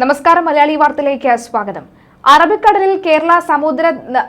നമസ്കാരം. മലയാളി വാർത്തയിലേക്ക് സ്വാഗതം. അറബിക്കടലിൽ കേരള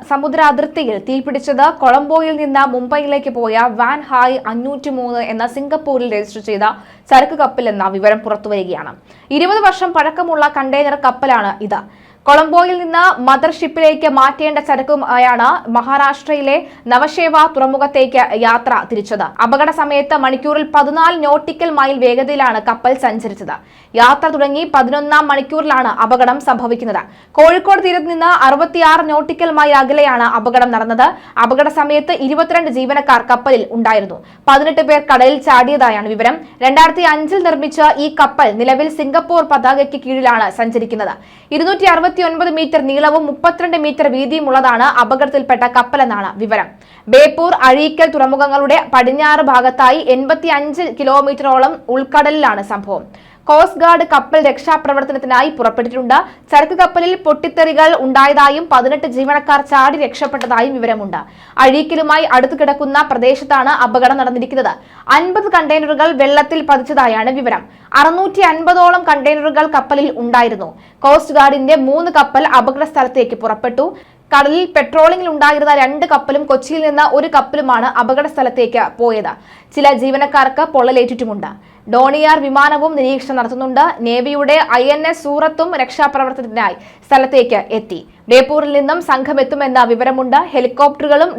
സമുദ്ര അതിർത്തിയിൽ തീപിടിച്ചത് കൊളംബോയിൽ നിന്ന് മുംബൈയിലേക്ക് പോയ വാൻ ഹായ് 503 എന്ന സിംഗപ്പൂരിൽ രജിസ്റ്റർ ചെയ്ത ചരക്ക് കപ്പലെന്ന വിവരം പുറത്തുവരികയാണ്. 20 വർഷം പഴക്കമുള്ള കണ്ടെയ്നർ കപ്പലാണ് ഇത്. കൊളംബോയിൽ നിന്ന് മദർഷിപ്പിലേക്ക് മാറ്റേണ്ട ചരക്കുമായാണ് മഹാരാഷ്ട്രയിലെ നവശേവ തുറമുഖത്തേക്ക് യാത്ര തിരിച്ചത്. അപകട സമയത്ത് മണിക്കൂറിൽ 14 നോട്ടിക്കൽ മൈൽ വേഗതയിലാണ് കപ്പൽ സഞ്ചരിച്ചത്. യാത്ര തുടങ്ങി 11ാം മണിക്കൂറിലാണ് അപകടം സംഭവിക്കുന്നത്. കോഴിക്കോട് തീരത്ത് നിന്ന് 66 നോട്ടിക്കൽ മൈൽ അകലെയാണ് അപകടം നടന്നത്. അപകട സമയത്ത് 22 ജീവനക്കാർ കപ്പലിൽ ഉണ്ടായിരുന്നു. 18 പേർ കടലിൽ ചാടിയതായാണ് വിവരം. 2005-ൽ നിർമ്മിച്ച ഈ കപ്പൽ നിലവിൽ സിംഗപ്പൂർ പതാകയ്ക്ക് കീഴിലാണ് സഞ്ചരിക്കുന്നത്. 269 മീറ്റർ നീളവും 32 മീറ്റർ വീതിയുമുള്ളതാണ് അപകടത്തിൽപ്പെട്ട കപ്പലെന്നാണ് വിവരം. ബേപ്പൂർ, അഴീക്കൽ തുറമുഖങ്ങളുടെ പടിഞ്ഞാറ് ഭാഗത്തായി 85 കിലോമീറ്ററോളം ഉൾക്കടലിലാണ് സംഭവം. കോസ്റ്റ് ഗാർഡ് കപ്പൽ രക്ഷാപ്രവർത്തനത്തിനായി പുറപ്പെട്ടിട്ടുണ്ട്. ചരക്ക് കപ്പലിൽ പൊട്ടിത്തെറികൾ ഉണ്ടായതായും 18 ജീവനക്കാർ ചാടി രക്ഷപ്പെട്ടതായും വിവരമുണ്ട്. അഴീക്കലുമായി അടുത്തു കിടക്കുന്ന പ്രദേശത്താണ് അപകടം നടന്നിരിക്കുന്നത്. 50 കണ്ടെയ്നറുകൾ വെള്ളത്തിൽ പതിച്ചതായാണ് വിവരം. 650ഓളം കണ്ടെയ്നറുകൾ കപ്പലിൽ ഉണ്ടായിരുന്നു. കോസ്റ്റ് ഗാർഡിന്റെ 3 കപ്പൽ അപകട സ്ഥലത്തേക്ക് പുറപ്പെട്ടു. കടലിൽ പെട്രോളിംഗിൽ ഉണ്ടായിരുന്ന 2 കപ്പലും കൊച്ചിയിൽ നിന്ന് 1 കപ്പലുമാണ് അപകട സ്ഥലത്തേക്ക് പോയത്. ചില ജീവനക്കാർക്ക് പൊള്ളലേറ്റിട്ടുമുണ്ട്. ഡോണിയാർ വിമാനവും നിരീക്ഷണം നടത്തുന്നുണ്ട്. നേവിയുടെ INS സൂറത്തും രക്ഷാപ്രവർത്തനത്തിനായി സ്ഥലത്തേക്ക് എത്തി. ബേപ്പൂരിൽ നിന്നും സംഘം എത്തുമെന്ന വിവരമുണ്ട്. ഹെലികോപ്റ്ററുകളും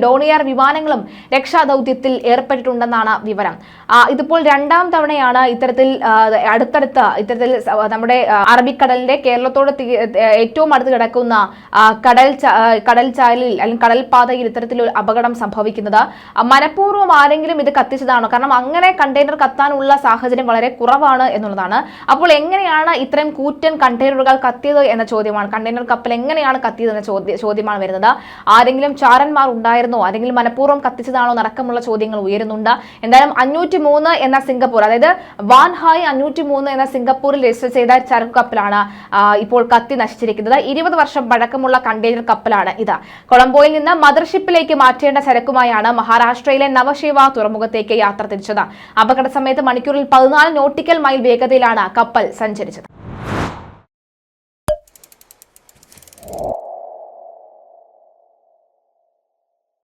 ഡോണിയാർ വിമാനങ്ങളും രക്ഷാദൌത്യത്തിൽ ഏർപ്പെട്ടിട്ടുണ്ടെന്നാണ് വിവരം. ഇതിപ്പോൾ 2ാം തവണയാണ് ഇത്തരത്തിൽ നമ്മുടെ അറബിക്കടലിന്റെ കേരളത്തോട് ഏറ്റവും അടുത്ത് കിടക്കുന്ന കടൽ ചാലിൽ അല്ലെങ്കിൽ കടൽപാതയിൽ ഇത്തരത്തിലൊരു അപകടം സംഭവിക്കുന്നത്. മനഃപൂർവ്വം ആരെങ്കിലും ഇത് കത്തിച്ചതാണോ? കാരണം അങ്ങനെ കണ്ടെയ്നർ കത്താനുള്ള സാഹചര്യം വളരെ കുറവാണ് എന്നുള്ളതാണ്. അപ്പോൾ എങ്ങനെയാണ് ഇത്രയും കൂറ്റൻ കണ്ടെയ്നറുകൾ കത്തിയത് എന്ന ചോദ്യമാണ്. കണ്ടെയ്നർ കപ്പൽ എങ്ങനെയാണ് കത്തിയതെന്ന ചോദ്യമാണ് വരുന്നത്. ആരെങ്കിലും ചാരന്മാർ ഉണ്ടായിരുന്നോ? ആരെങ്കിലും മനഃപൂർവ്വം കത്തിച്ചതാണോ എന്നടക്കമുള്ള ചോദ്യങ്ങൾ ഉയരുന്നുണ്ട്. എന്തായാലും 503 എന്ന സിംഗപ്പൂർ, അതായത് വാൻ ഹായ് 503 എന്ന സിംഗപ്പൂരിൽ രജിസ്റ്റർ ചെയ്ത ചരക്ക് കപ്പലാണ് ഇപ്പോൾ കത്തി നശിച്ചിരിക്കുന്നത്. 20 വർഷം പഴക്കമുള്ള കണ്ടെയ്നർ കപ്പലാണ് ഇത്. കൊളംബോയിൽ നിന്ന് മദർഷിപ്പിലേക്ക് മാറ്റേണ്ട ചരക്കുമായാണ് മഹാരാഷ്ട്രയിലെ നവശേവ തുറമുഖത്തേക്ക് യാത്ര തിരിച്ചത്. അപകട സമയത്ത് മണിക്കൂറിൽ 14 നോട്ടിക്കൽ മൈൽ വേഗതയിലാണ് കപ്പൽ സഞ്ചരിച്ചത്.